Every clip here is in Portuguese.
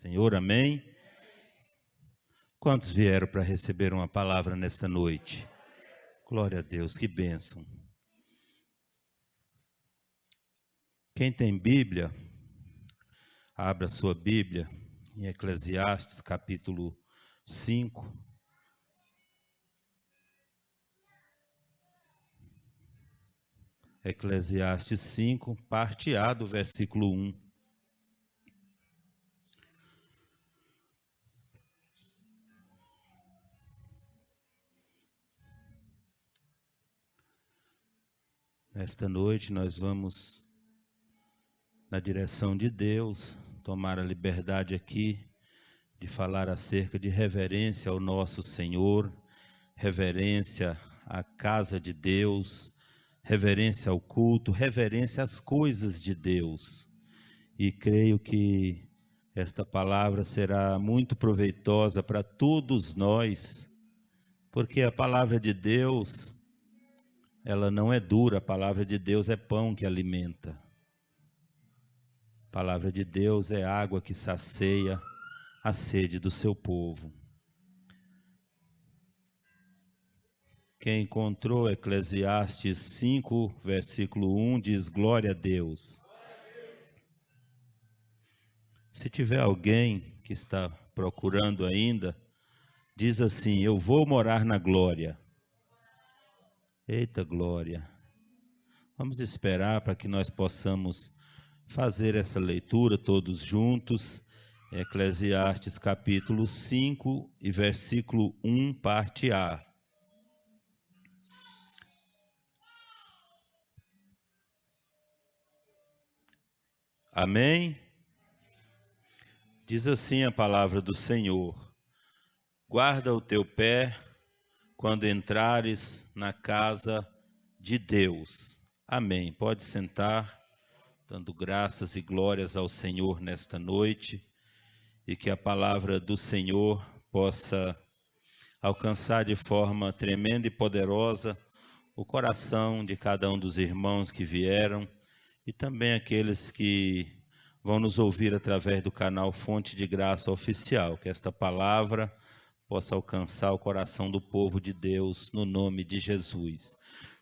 Senhor, amém? Quantos vieram para receber uma palavra nesta noite? Glória a Deus, que bênção. Quem tem Bíblia, abra sua Bíblia em Eclesiastes capítulo 5. Eclesiastes 5, parte A do versículo 1. Nesta noite nós vamos, na direção de Deus, tomar a liberdade aqui de falar acerca de reverência ao nosso Senhor, reverência à casa de Deus, reverência ao culto, reverência às coisas de Deus. E creio que esta palavra será muito proveitosa para todos nós, porque a palavra de Deus, ela não é dura, a palavra de Deus é pão que alimenta. A palavra de Deus é água que sacia a sede do seu povo. Quem encontrou Eclesiastes 5, versículo 1, diz glória a Deus. Se tiver alguém que está procurando ainda, diz assim, eu vou morar na glória. Eita glória! Vamos esperar para que nós possamos fazer essa leitura todos juntos. Eclesiastes capítulo 5 e versículo 1, parte A. Amém? Diz assim a palavra do Senhor. Guarda o teu pé quando entrares na casa de Deus. Amém. Pode sentar, dando graças e glórias ao Senhor nesta noite, e que a palavra do Senhor possa alcançar de forma tremenda e poderosa o coração de cada um dos irmãos que vieram, e também aqueles que vão nos ouvir através do canal Fonte de Graça Oficial, que esta palavra possa alcançar o coração do povo de Deus, no nome de Jesus.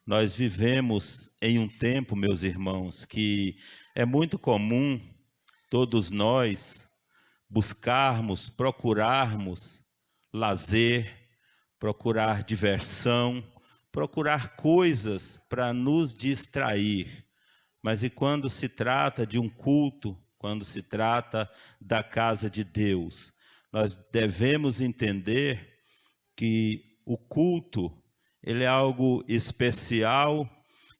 Nós vivemos em um tempo, meus irmãos, que é muito comum todos nós buscarmos, procurarmos lazer, procurar diversão, procurar coisas para nos distrair. Mas e quando se trata de um culto, quando se trata da casa de Deus, nós devemos entender que o culto, ele é algo especial,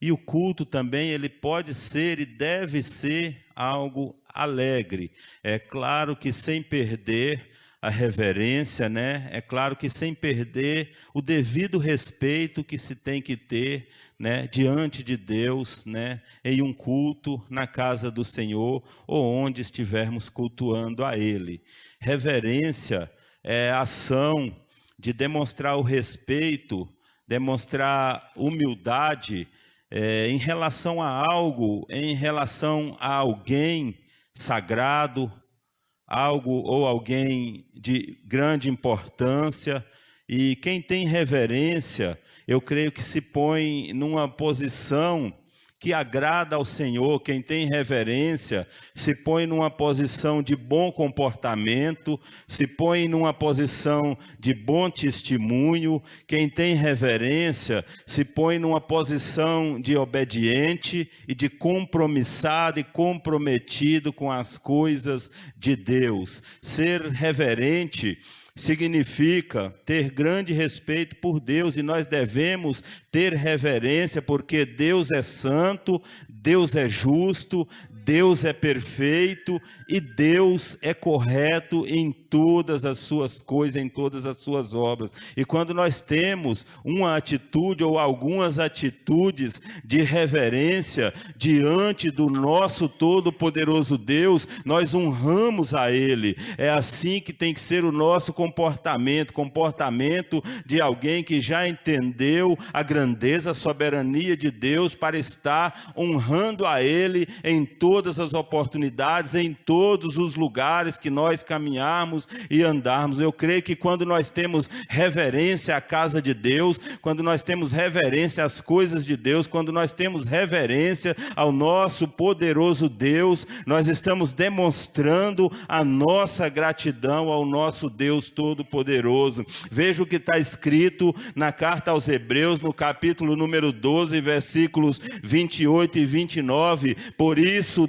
e o culto também ele pode ser e deve ser algo alegre. É claro que sem perder a reverência, né? É claro que sem perder o devido respeito que se tem que ter, né, diante de Deus, né, em um culto na casa do Senhor ou onde estivermos cultuando a Ele. Reverência é a ação de demonstrar o respeito, demonstrar humildade em relação a algo, em relação a alguém sagrado, algo ou alguém de grande importância. E quem tem reverência, eu creio que se põe numa posição que agrada ao Senhor. Quem tem reverência se põe numa posição de bom comportamento, se põe numa posição de bom testemunho. Quem tem reverência se põe numa posição de obediente e de compromissado e comprometido com as coisas de Deus. Ser reverente significa ter grande respeito por Deus, e nós devemos ter reverência porque Deus é santo, Deus é justo, Deus é perfeito e Deus é correto em todas as suas coisas, em todas as suas obras. E quando nós temos uma atitude ou algumas atitudes de reverência diante do nosso todo-poderoso Deus, nós honramos a Ele. É assim que tem que ser o nosso comportamento de alguém que já entendeu a grandeza, a soberania de Deus para estar honrando a Ele em todo todas as oportunidades, em todos os lugares que nós caminharmos e andarmos. Eu creio que quando nós temos reverência à casa de Deus, quando nós temos reverência às coisas de Deus, quando nós temos reverência ao nosso poderoso Deus, nós estamos demonstrando a nossa gratidão ao nosso Deus Todo-Poderoso. Veja o que está escrito na carta aos Hebreus, no capítulo número 12, versículos 28 e 29. Por isso,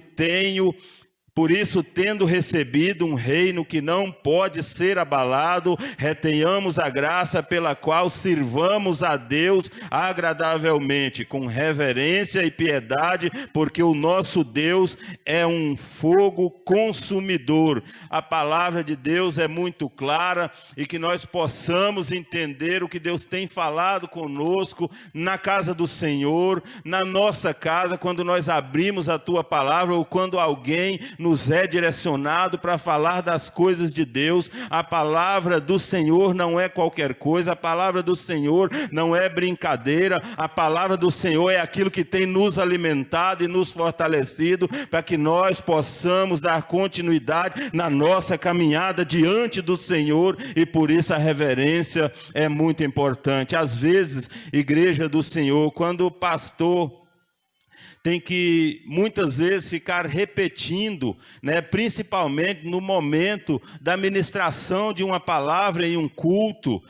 tendo recebido um reino que não pode ser abalado, retenhamos a graça pela qual sirvamos a Deus agradavelmente, com reverência e piedade, porque o nosso Deus é um fogo consumidor. A palavra de Deus é muito clara e que nós possamos entender o que Deus tem falado conosco na casa do Senhor, na nossa casa, quando nós abrimos a tua palavra ou quando alguém nos é direcionado para falar das coisas de Deus. A palavra do Senhor não é qualquer coisa, a palavra do Senhor não é brincadeira, a palavra do Senhor é aquilo que tem nos alimentado e nos fortalecido para que nós possamos dar continuidade na nossa caminhada diante do Senhor, e por isso a reverência é muito importante. Às vezes, igreja do Senhor, quando o pastor tem que muitas vezes ficar repetindo, principalmente no momento da ministração de uma palavra em um culto,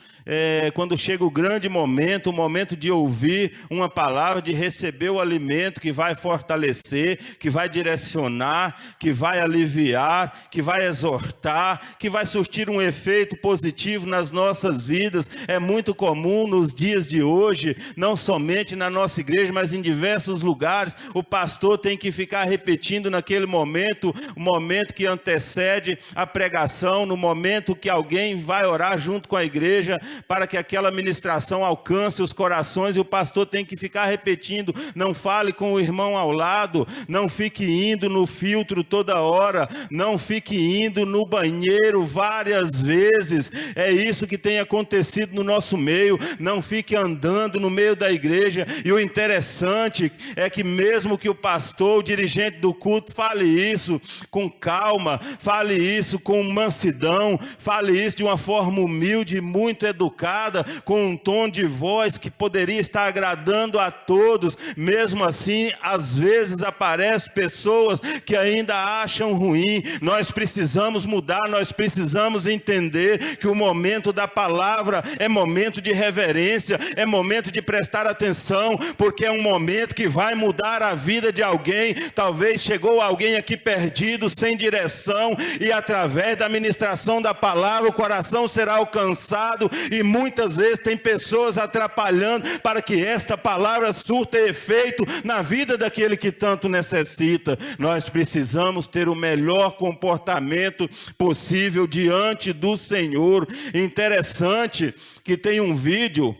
quando chega o grande momento, o momento de ouvir uma palavra, de receber o alimento que vai fortalecer, que vai direcionar, que vai aliviar, que vai exortar, que vai surtir um efeito positivo nas nossas vidas. É muito comum nos dias de hoje, não somente na nossa igreja, mas em diversos lugares, o pastor tem que ficar repetindo naquele momento, o momento que antecede a pregação, no momento que alguém vai orar junto com a igreja, para que aquela ministração alcance os corações, e o pastor tem que ficar repetindo: não fale com o irmão ao lado, não fique indo no filtro toda hora, não fique indo no banheiro várias vezes. É isso que tem acontecido no nosso meio. Não fique andando no meio da igreja. E o interessante é que mesmo que o pastor, o dirigente do culto, fale isso com calma, fale isso com mansidão, fale isso de uma forma humilde, muito educada, com um tom de voz que poderia estar agradando a todos, mesmo assim, às vezes aparecem pessoas que ainda acham ruim. Nós precisamos mudar, nós precisamos entender que o momento da palavra é momento de reverência, é momento de prestar atenção, porque é um momento que vai mudar a vida de alguém. Talvez chegou alguém aqui perdido, sem direção, e através da ministração da palavra o coração será alcançado, e muitas vezes tem pessoas atrapalhando para que esta palavra surta efeito na vida daquele que tanto necessita. Nós precisamos ter o melhor comportamento possível diante do Senhor. Interessante que tem um vídeo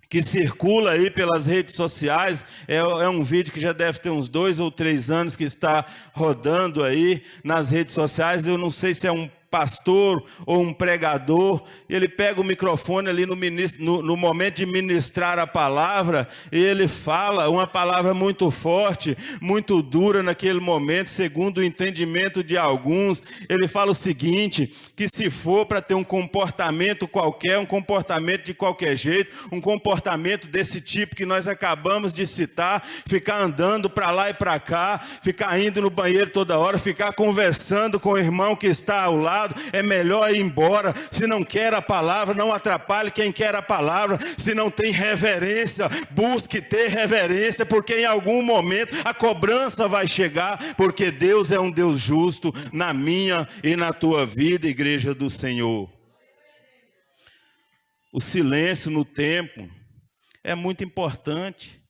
que circula aí pelas redes sociais, é um vídeo que já deve ter uns 2 ou 3 anos que está rodando aí nas redes sociais. Eu não sei se é um pastor ou um pregador, ele pega o microfone ali no momento de ministrar a palavra, e ele fala uma palavra muito forte, muito dura naquele momento, segundo o entendimento de alguns. Ele fala o seguinte, que se for para ter um comportamento qualquer, um comportamento de qualquer jeito, um comportamento desse tipo que nós acabamos de citar, ficar andando para lá e para cá, ficar indo no banheiro toda hora, ficar conversando com o irmão que está ao lado, é melhor ir embora. Se não quer a palavra, não atrapalhe quem quer a palavra. Se não tem reverência, busque ter reverência, porque em algum momento a cobrança vai chegar, porque Deus é um Deus justo na minha e na tua vida, igreja do Senhor. O silêncio no templo é muito importante,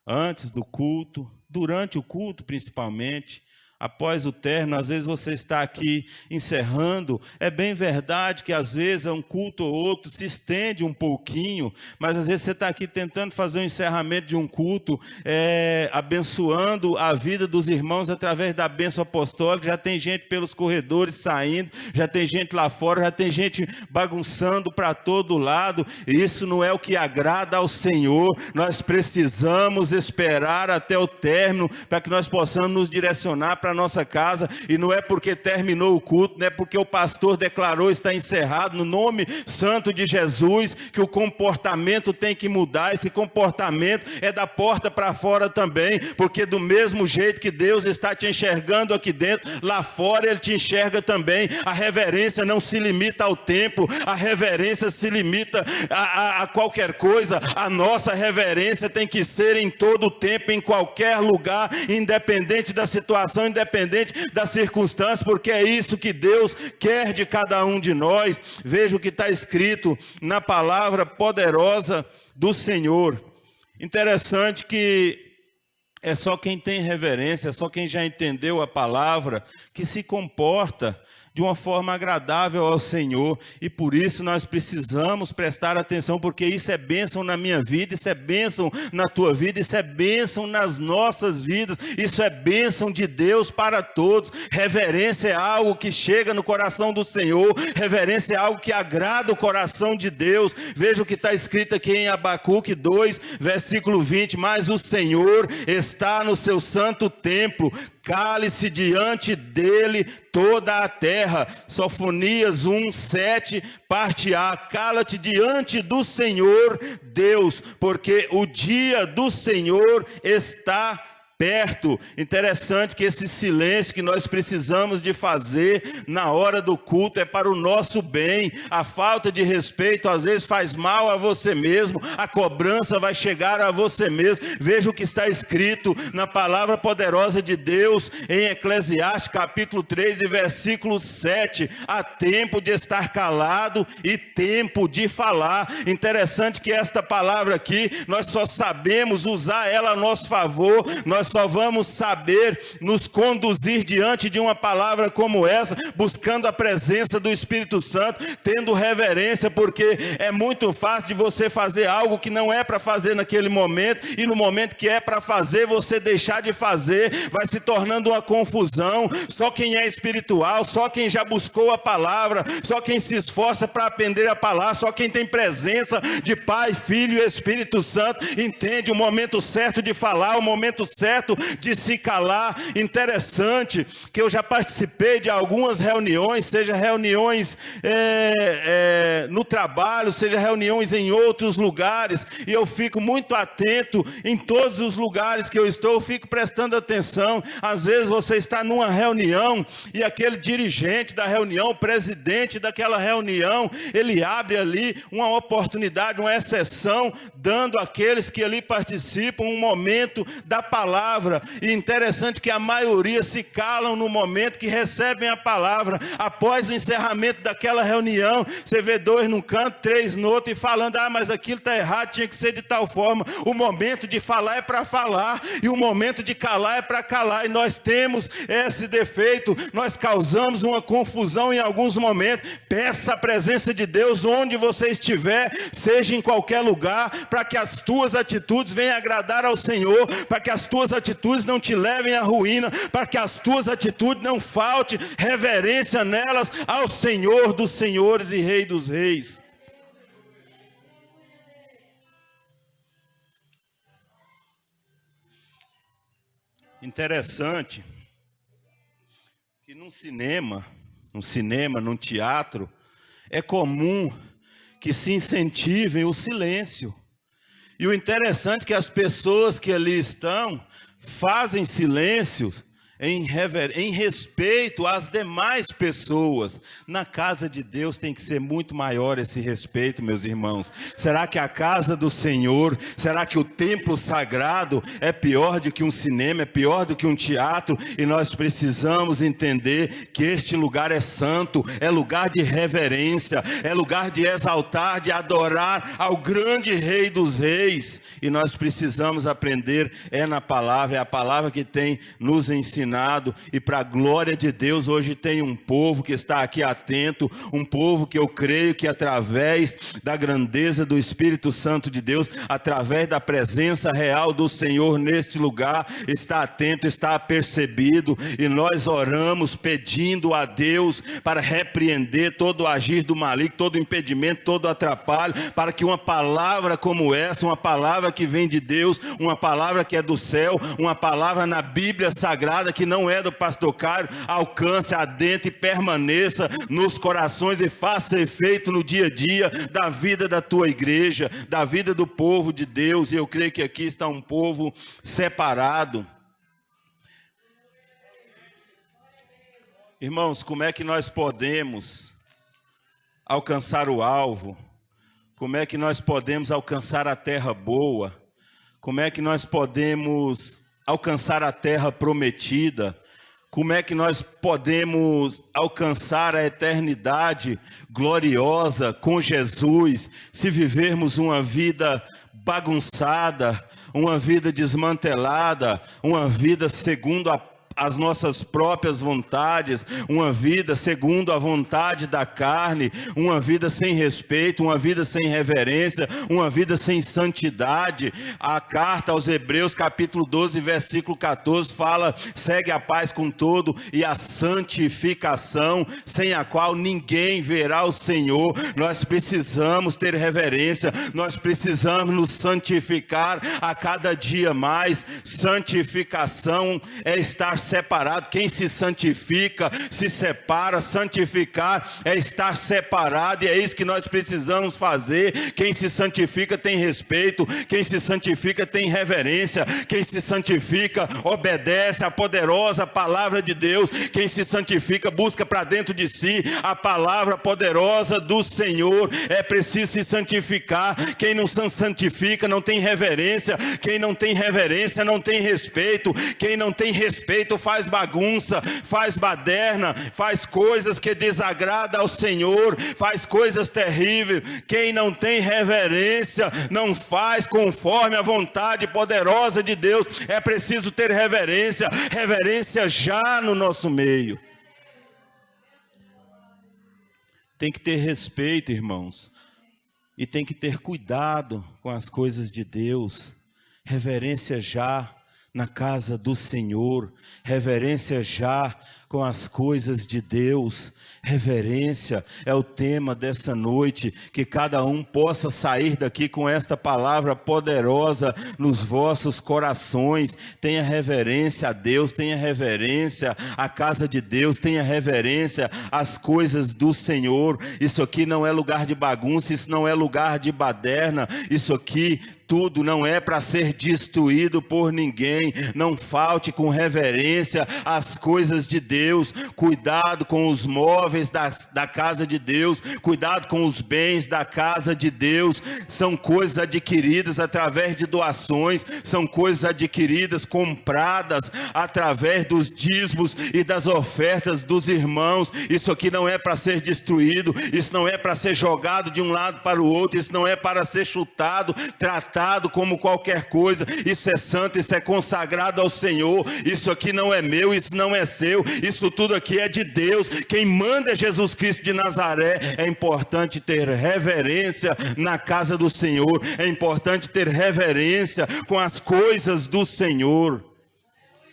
antes do culto, durante o culto principalmente. Após o término, às vezes você está aqui encerrando, é bem verdade que às vezes um culto ou outro se estende um pouquinho, mas às vezes você está aqui tentando fazer um encerramento de um culto, abençoando a vida dos irmãos através da bênção apostólica. Já tem gente pelos corredores saindo, já tem gente lá fora, já tem gente bagunçando para todo lado. Isso não é o que agrada ao Senhor. Nós precisamos esperar até o término para que nós possamos nos direcionar para para nossa casa, e não é porque terminou o culto, não é porque o pastor declarou está encerrado, no nome santo de Jesus, que o comportamento tem que mudar. Esse comportamento é da porta para fora também, porque do mesmo jeito que Deus está te enxergando aqui dentro, lá fora Ele te enxerga também. A reverência não se limita ao templo, a reverência se limita a qualquer coisa. A nossa reverência tem que ser em todo o tempo, em qualquer lugar, independente da situação, independente das circunstâncias, porque é isso que Deus quer de cada um de nós. Veja o que está escrito na palavra poderosa do Senhor. Interessante que é só quem tem reverência, é só quem já entendeu a palavra, que se comporta de uma forma agradável ao Senhor, e por isso nós precisamos prestar atenção, porque isso é bênção na minha vida, isso é bênção na tua vida, isso é bênção nas nossas vidas, isso é bênção de Deus para todos. Reverência é algo que chega no coração do Senhor, reverência é algo que agrada o coração de Deus. Veja o que está escrito aqui em Abacuque 2, versículo 20, mas o Senhor está no seu santo templo, cale-se diante dele toda a terra. Sofonias 1, 7, parte A. Cala-te diante do Senhor Deus, porque o dia do Senhor está perto. Interessante que esse silêncio que nós precisamos de fazer na hora do culto é para o nosso bem. A falta de respeito às vezes faz mal a você mesmo, a cobrança vai chegar a você mesmo. Veja o que está escrito na palavra poderosa de Deus em Eclesiastes capítulo 3 e versículo 7, há tempo de estar calado e tempo de falar. Interessante que esta palavra aqui, nós só sabemos usar ela a nosso favor, nós só vamos saber nos conduzir diante de uma palavra como essa, buscando a presença do Espírito Santo, tendo reverência, porque é muito fácil de você fazer algo que não é para fazer naquele momento, e no momento que é para fazer, você deixar de fazer, vai se tornando uma confusão. Só quem é espiritual, só quem já buscou a palavra, só quem se esforça para aprender a palavra, só quem tem presença de Pai, Filho e Espírito Santo, entende o momento certo de falar, o momento certo de se calar. Interessante que eu já participei de algumas reuniões, seja reuniões no trabalho, seja reuniões em outros lugares, e eu fico muito atento em todos os lugares que eu estou, eu fico prestando atenção. Às vezes você está numa reunião e aquele dirigente da reunião, o presidente daquela reunião, ele abre ali uma oportunidade, uma exceção, dando àqueles que ali participam um momento da palavra. E interessante que a maioria se calam no momento que recebem a palavra. Após o encerramento daquela reunião, você vê 2 num canto, 3 no outro, e falando, mas aquilo está errado, tinha que ser de tal forma. O momento de falar é para falar, e o momento de calar é para calar, e nós temos esse defeito, nós causamos uma confusão em alguns momentos. Peça a presença de Deus onde você estiver, seja em qualquer lugar, para que as tuas atitudes venham agradar ao Senhor, para que as tuas atitudes não te levem à ruína, para que as tuas atitudes não falte reverência nelas ao Senhor dos senhores e Rei dos reis. Interessante que num cinema, num teatro, é comum que se incentivem o silêncio. E o interessante é que as pessoas que ali estão fazem silêncio em respeito às demais pessoas. Na casa de Deus tem que ser muito maior esse respeito, meus irmãos. Será que a casa do Senhor, será que o templo sagrado é pior do que um cinema, é pior do que um teatro? E nós precisamos entender que este lugar é santo, é lugar de reverência, é lugar de exaltar, de adorar ao grande Rei dos reis. E nós precisamos aprender na palavra, é a palavra que tem nos ensinado. E para a glória de Deus, hoje tem um povo que está aqui atento, um povo que eu creio que através da grandeza do Espírito Santo de Deus, através da presença real do Senhor neste lugar, está atento, está apercebido, e nós oramos pedindo a Deus para repreender todo o agir do maligno, todo o impedimento, todo o atrapalho, para que uma palavra como essa, uma palavra que vem de Deus, uma palavra que é do céu, uma palavra na Bíblia Sagrada, que não é do pastor Cário alcance, adentre e permaneça nos corações e faça efeito no dia a dia da vida da tua igreja, da vida do povo de Deus. E eu creio que aqui está um povo separado. Irmãos, como é que nós podemos alcançar o alvo? Como é que nós podemos alcançar a terra boa? Como é que nós podemos alcançar a terra prometida? Como é que nós podemos alcançar a eternidade gloriosa com Jesus, se vivermos uma vida bagunçada, uma vida desmantelada, uma vida segundo as nossas próprias vontades, uma vida segundo a vontade da carne, uma vida sem respeito, uma vida sem reverência, uma vida sem santidade? A carta aos Hebreus, capítulo 12, versículo 14, fala: segue a paz com todo e a santificação, sem a qual ninguém verá o Senhor. Nós precisamos ter reverência, nós precisamos nos santificar a cada dia mais. Santificação é estar separado. Quem se santifica se separa. Santificar é estar separado, e é isso que nós precisamos fazer. Quem se santifica tem respeito, quem se santifica tem reverência, quem se santifica obedece a poderosa palavra de Deus, quem se santifica busca para dentro de si a palavra poderosa do Senhor. É preciso se santificar. Quem não se santifica não tem reverência, quem não tem reverência não tem respeito, quem não tem respeito faz bagunça, faz baderna, faz coisas que desagradam ao Senhor, faz coisas terríveis. Quem não tem reverência não faz conforme a vontade poderosa de Deus. É preciso ter reverência, reverência já no nosso meio. Tem que ter respeito, irmãos, e tem que ter cuidado com as coisas de Deus. Reverência já na casa do Senhor, reverência já com as coisas de Deus. Reverência é o tema dessa noite, que cada um possa sair daqui com esta palavra poderosa nos vossos corações. Tenha reverência a Deus, tenha reverência à casa de Deus, tenha reverência às coisas do Senhor. Isso aqui não é lugar de bagunça, isso não é lugar de baderna, isso aqui tudo não é para ser destruído por ninguém. Não falte com reverência às coisas de Deus. Cuidado com os móveis da casa de Deus, cuidado com os bens da casa de Deus. São coisas adquiridas através de doações, são coisas adquiridas, compradas através dos dízimos e das ofertas dos irmãos. Isso aqui não é para ser destruído, isso não é para ser jogado de um lado para o outro, isso não é para ser chutado, tratado como qualquer coisa. Isso é santo, isso é consagrado ao Senhor. Isso aqui não é meu, isso não é seu, isso tudo aqui é de Deus. Quem manda é Jesus Cristo de Nazaré. É importante ter reverência na casa do Senhor, é importante ter reverência com as coisas do Senhor,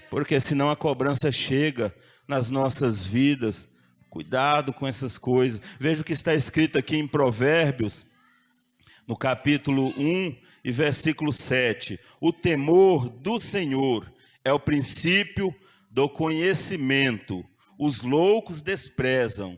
porque senão a cobrança chega nas nossas vidas. Cuidado com essas coisas. Veja o que está escrito aqui em Provérbios, no capítulo 1 e versículo 7. O temor do Senhor é o princípio do conhecimento. Os loucos desprezam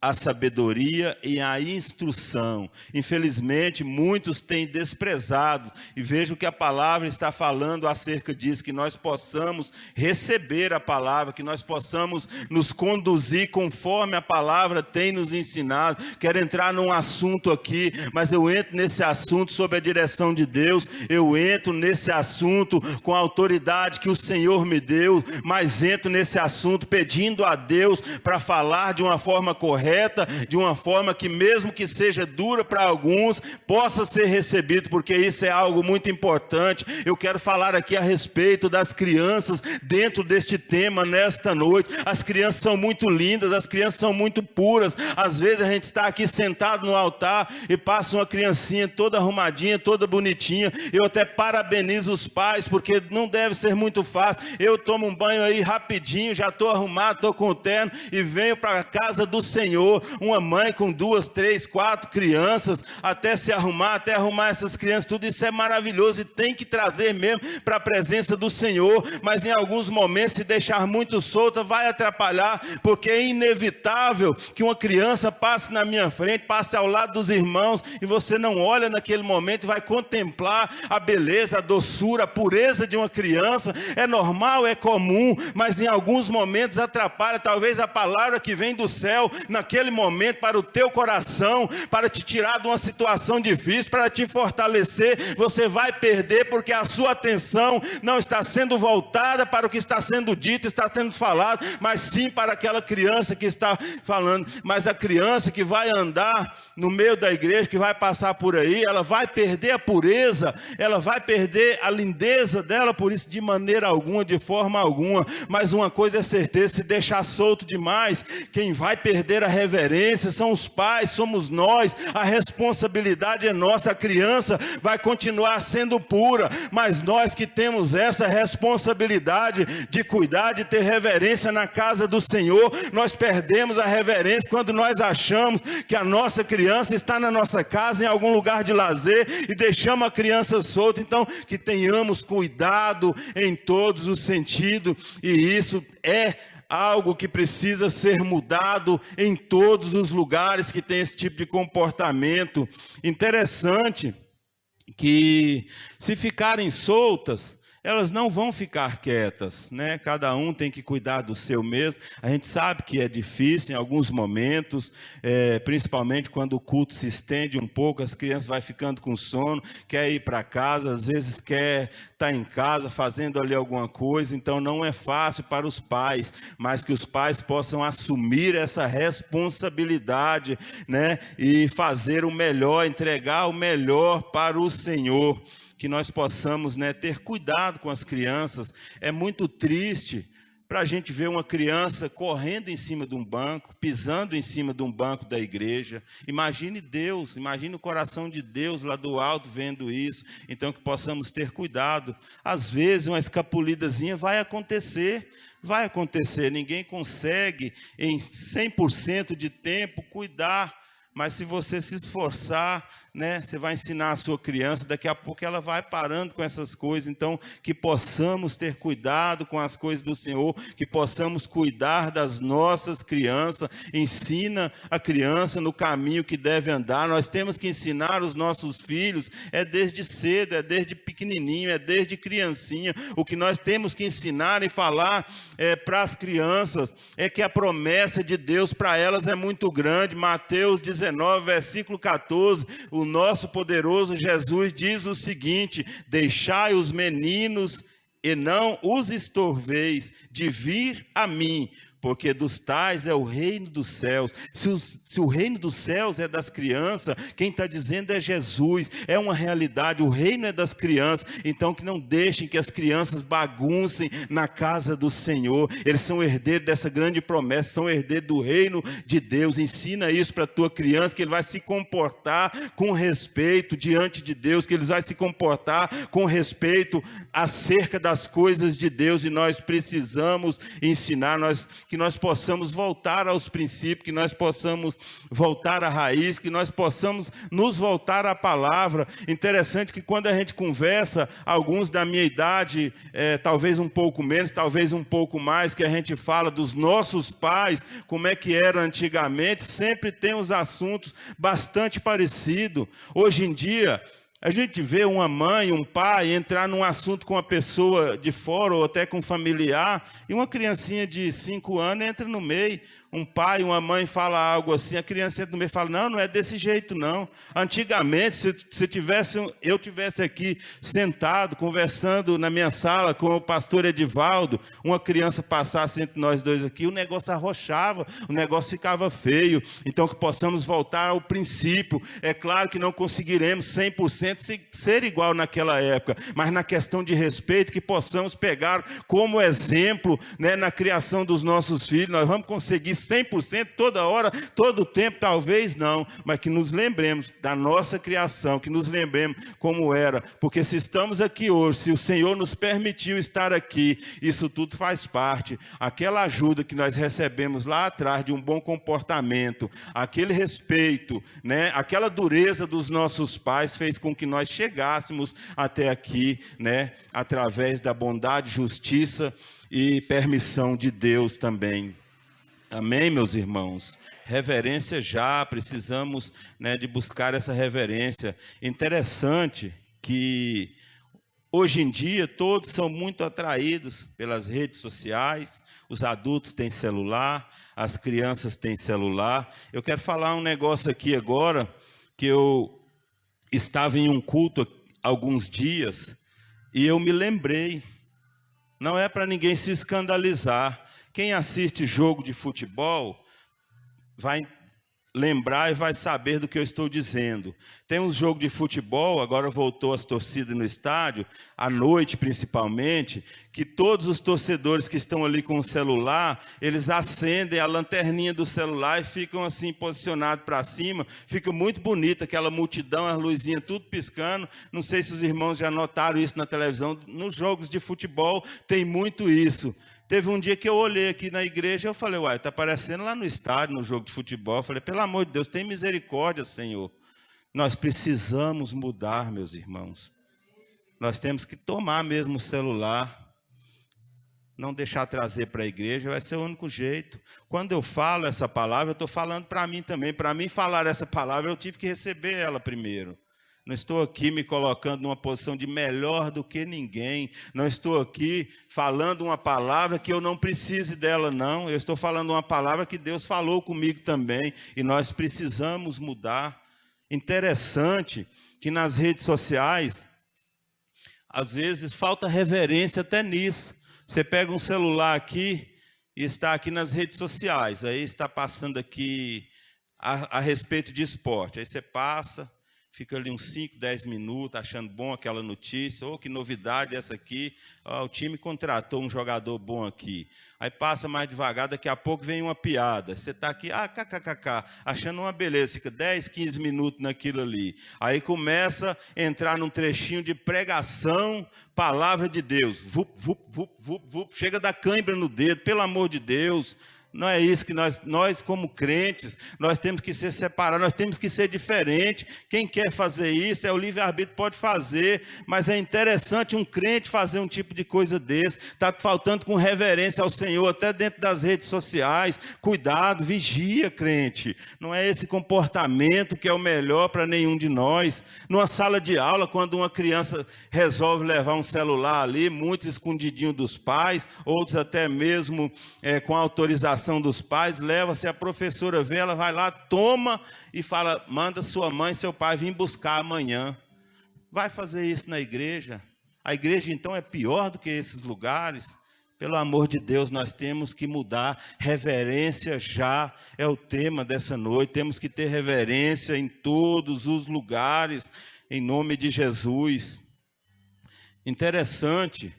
a sabedoria e a instrução. Infelizmente, muitos têm desprezado, e veja o que a palavra está falando acerca disso, que nós possamos receber a palavra, que nós possamos nos conduzir conforme a palavra tem nos ensinado. Quero entrar num assunto aqui, mas eu entro nesse assunto sob a direção de Deus, eu entro nesse assunto com a autoridade que o Senhor me deu, mas entro nesse assunto pedindo a Deus para falar de uma forma correta, de uma forma que, mesmo que seja dura para alguns, possa ser recebido, porque isso é algo muito importante. Eu quero falar aqui a respeito das crianças dentro deste tema nesta noite. As crianças são muito lindas, as crianças são muito puras. Às vezes a gente está aqui sentado no altar e passa uma criancinha toda arrumadinha, toda bonitinha. Eu até parabenizo os pais, porque não deve ser muito fácil. Eu tomo um banho aí rapidinho, já estou arrumado, estou com o terno e venho para a casa do Senhor. Senhor, uma mãe com 2, 3, 4 crianças, até se arrumar, até arrumar essas crianças, tudo isso é maravilhoso e tem que trazer mesmo para a presença do Senhor, mas em alguns momentos, se deixar muito solta, vai atrapalhar, porque é inevitável que uma criança passe na minha frente, passe ao lado dos irmãos, e você não olha naquele momento e vai contemplar a beleza, a doçura, a pureza de uma criança. É normal, é comum, mas em alguns momentos atrapalha. Talvez a palavra que vem do céu naquele momento para o teu coração, para te tirar de uma situação difícil, para te fortalecer, você vai perder, porque a sua atenção não está sendo voltada para o que está sendo dito, está sendo falado, mas sim para aquela criança que está falando. Mas a criança que vai andar no meio da igreja, que vai passar por aí, ela vai perder a pureza, ela vai perder a lindeza dela, por isso de maneira alguma, de forma alguma. Mas uma coisa é certeza, se deixar solto demais, quem vai perder a reverência são os pais, somos nós, a responsabilidade é nossa. A criança vai continuar sendo pura, mas nós que temos essa responsabilidade de cuidar, de ter reverência na casa do Senhor, nós perdemos a reverência quando nós achamos que a nossa criança está na nossa casa, em algum lugar de lazer, e deixamos a criança solta. Então, que tenhamos cuidado em todos os sentidos, e isso é algo que precisa ser mudado em todos os lugares que tem esse tipo de comportamento. Interessante que, se ficarem soltas, elas não vão ficar quietas, né? Cada um tem que cuidar do seu mesmo. A gente sabe que é difícil em alguns momentos, principalmente quando o culto se estende um pouco, as crianças vão ficando com sono, quer ir para casa, às vezes quer estar em casa fazendo ali alguma coisa. Então não é fácil para os pais, mas que os pais possam assumir essa responsabilidade, né? E fazer o melhor, entregar o melhor para o Senhor. Que nós possamos, né, ter cuidado com as crianças. É muito triste para a gente ver uma criança correndo em cima de um banco, pisando em cima de um banco da igreja. Imagine Deus, imagine o coração de Deus lá do alto vendo isso. Então que possamos ter cuidado. Às vezes uma escapulidazinha vai acontecer, ninguém consegue em 100% de tempo cuidar. Mas se você se esforçar, né, você vai ensinar a sua criança, daqui a pouco ela vai parando com essas coisas. Então, que possamos ter cuidado com as coisas do Senhor, que possamos cuidar das nossas crianças. Ensina a criança no caminho que deve andar. Nós temos que ensinar os nossos filhos, desde cedo, desde pequenininho, desde criancinha. O que nós temos que ensinar e falar para as crianças é que a promessa de Deus para elas é muito grande. Mateus 19, versículo 14, o nosso poderoso Jesus diz o seguinte: deixai os meninos e não os estorveis de vir a mim, porque dos tais é o reino dos céus. Se o reino dos céus é das crianças, quem está dizendo é Jesus, é uma realidade, o reino é das crianças. Então que não deixem que as crianças baguncem na casa do Senhor. Eles são herdeiros dessa grande promessa, são herdeiros do reino de Deus. Ensina isso para a tua criança, que ele vai se comportar com respeito diante de Deus, que ele vai se comportar com respeito acerca das coisas de Deus. E nós precisamos ensinar, que nós possamos voltar aos princípios, que nós possamos voltar à raiz, que nós possamos nos voltar à palavra. Interessante que quando a gente conversa, alguns da minha idade, talvez um pouco menos, talvez um pouco mais, que a gente fala dos nossos pais, como é que era antigamente, sempre tem uns assuntos bastante parecidos. Hoje em dia, a gente vê uma mãe, um pai entrar num assunto com uma pessoa de fora ou até com um familiar, e uma criancinha de 5 anos entra no meio. Um pai, uma mãe fala algo assim, a criança entra no meio e fala: não é desse jeito não. Antigamente, se eu tivesse aqui sentado, conversando na minha sala com o pastor Edivaldo, uma criança passasse entre nós dois aqui, o negócio arrochava, o negócio ficava feio. Então que possamos voltar ao princípio. É claro que não conseguiremos 100% ser igual naquela época, mas na questão de respeito, que possamos pegar como exemplo, né, na criação dos nossos filhos. Nós vamos conseguir 100% toda hora, todo o tempo, talvez não, mas que nos lembremos da nossa criação, que nos lembremos como era, porque se estamos aqui hoje, se o Senhor nos permitiu estar aqui, isso tudo faz parte. Aquela ajuda que nós recebemos lá atrás de um bom comportamento, aquele respeito, né, aquela dureza dos nossos pais fez com que nós chegássemos até aqui, né, através da bondade, justiça e permissão de Deus também. Amém, meus irmãos? Reverência já, precisamos, né, de buscar essa reverência. Interessante que hoje em dia todos são muito atraídos pelas redes sociais, os adultos têm celular, as crianças têm celular. Eu quero falar um negócio aqui agora, que eu estava em um culto há alguns dias e eu me lembrei, não é para ninguém se escandalizar. Quem assiste jogo de futebol vai lembrar e vai saber do que eu estou dizendo. Tem um jogo de futebol, agora voltou as torcidas no estádio, à noite principalmente, que todos os torcedores que estão ali com o celular, eles acendem a lanterninha do celular e ficam assim posicionados para cima, fica muito bonito aquela multidão, as luzinhas tudo piscando. Não sei se os irmãos já notaram isso na televisão, nos jogos de futebol tem muito isso. Teve um dia que eu olhei aqui na igreja e eu falei, uai, está aparecendo lá no estádio, no jogo de futebol. Eu falei, pelo amor de Deus, tem misericórdia, Senhor. Nós precisamos mudar, meus irmãos. Nós temos que tomar mesmo o celular, não deixar trazer para a igreja, vai ser o único jeito. Quando eu falo essa palavra, eu estou falando para mim também. Para mim falar essa palavra, eu tive que receber ela primeiro. Não estou aqui me colocando numa posição de melhor do que ninguém. Não estou aqui falando uma palavra que eu não precise dela, não. Eu estou falando uma palavra que Deus falou comigo também. E nós precisamos mudar. Interessante que nas redes sociais, às vezes falta reverência até nisso. Você pega um celular aqui e está aqui nas redes sociais. Aí está passando aqui a respeito de esporte. Aí você passa... Fica ali uns 5, 10 minutos, achando bom aquela notícia. Oh, que novidade essa aqui. Oh, o time contratou um jogador bom aqui. Aí passa mais devagar, daqui a pouco vem uma piada. Você está aqui, kkkk, achando uma beleza. Fica 10, 15 minutos naquilo ali. Aí começa a entrar num trechinho de pregação, palavra de Deus. Vup, vup, vup, vup, vup. Chega da cãibra no dedo, pelo amor de Deus. Não é isso que nós como crentes, nós temos que ser separados, nós temos que ser diferentes. Quem quer fazer isso, o livre-arbítrio pode fazer, mas é interessante um crente fazer um tipo de coisa desse. Está faltando com reverência ao Senhor, até dentro das redes sociais. Cuidado, vigia, crente. Não é esse comportamento que é o melhor para nenhum de nós. Numa sala de aula, quando uma criança resolve levar um celular ali, muitos escondidinhos dos pais, outros até mesmo com autorização dos pais, leva-se a professora vê, ela vai lá, toma e fala, manda sua mãe e seu pai vir buscar amanhã. Vai fazer isso na igreja? A igreja então é pior do que esses lugares? Pelo amor de Deus, nós temos que mudar. Reverência já é o tema dessa noite. Temos que ter reverência em todos os lugares, em nome de Jesus. Interessante,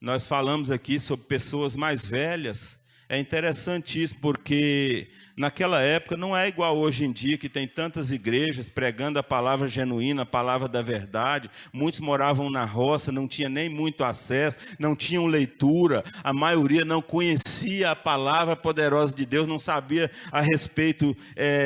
nós falamos aqui sobre pessoas mais velhas. É interessante isso, porque naquela época não é igual hoje em dia, que tem tantas igrejas pregando a palavra genuína, a palavra da verdade. Muitos moravam na roça, não tinha nem muito acesso, não tinham leitura. A maioria não conhecia a palavra poderosa de Deus, não sabia a respeito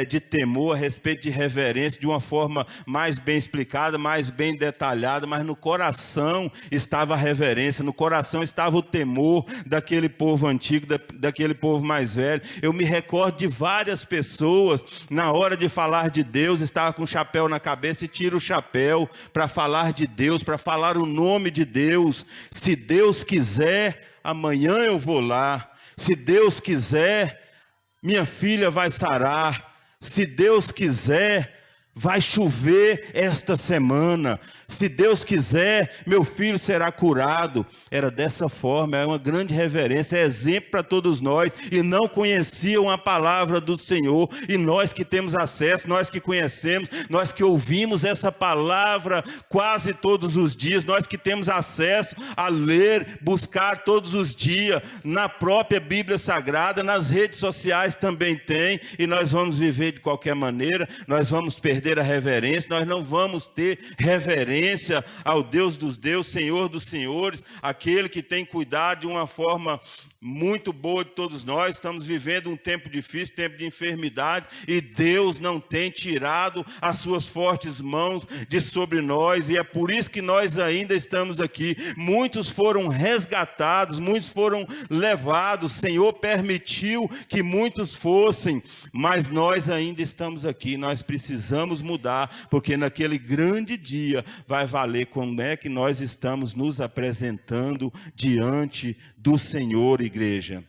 de temor, a respeito de reverência, de uma forma mais bem explicada, mais bem detalhada. Mas no coração estava a reverência, no coração estava o temor daquele povo antigo, daquele povo mais velho. Eu me recordo de várias pessoas, na hora de falar de Deus, estava com o chapéu na cabeça e tira o chapéu para falar de Deus, para falar o nome de Deus. Se Deus quiser, amanhã eu vou lá. Se Deus quiser, minha filha vai sarar. Se Deus quiser, Vai chover esta semana. Se Deus quiser, meu filho será curado. Era dessa forma, é uma grande reverência, é exemplo para todos nós. E não conheciam a palavra do Senhor. E nós que temos acesso, nós que conhecemos, nós que ouvimos essa palavra quase todos os dias, nós que temos acesso a ler, buscar todos os dias, na própria Bíblia Sagrada, nas redes sociais também tem. E nós vamos viver de qualquer maneira, nós vamos perder a reverência, nós não vamos ter reverência ao Deus dos deuses, Senhor dos senhores, aquele que tem cuidado de uma forma muito boa de todos nós. Estamos vivendo um tempo difícil, tempo de enfermidade, e Deus não tem tirado as suas fortes mãos de sobre nós, e é por isso que nós ainda estamos aqui. Muitos foram resgatados, muitos foram levados, o Senhor permitiu que muitos fossem, mas nós ainda estamos aqui. Nós precisamos mudar, porque naquele grande dia vai valer como é que nós estamos nos apresentando diante do Senhor, igreja.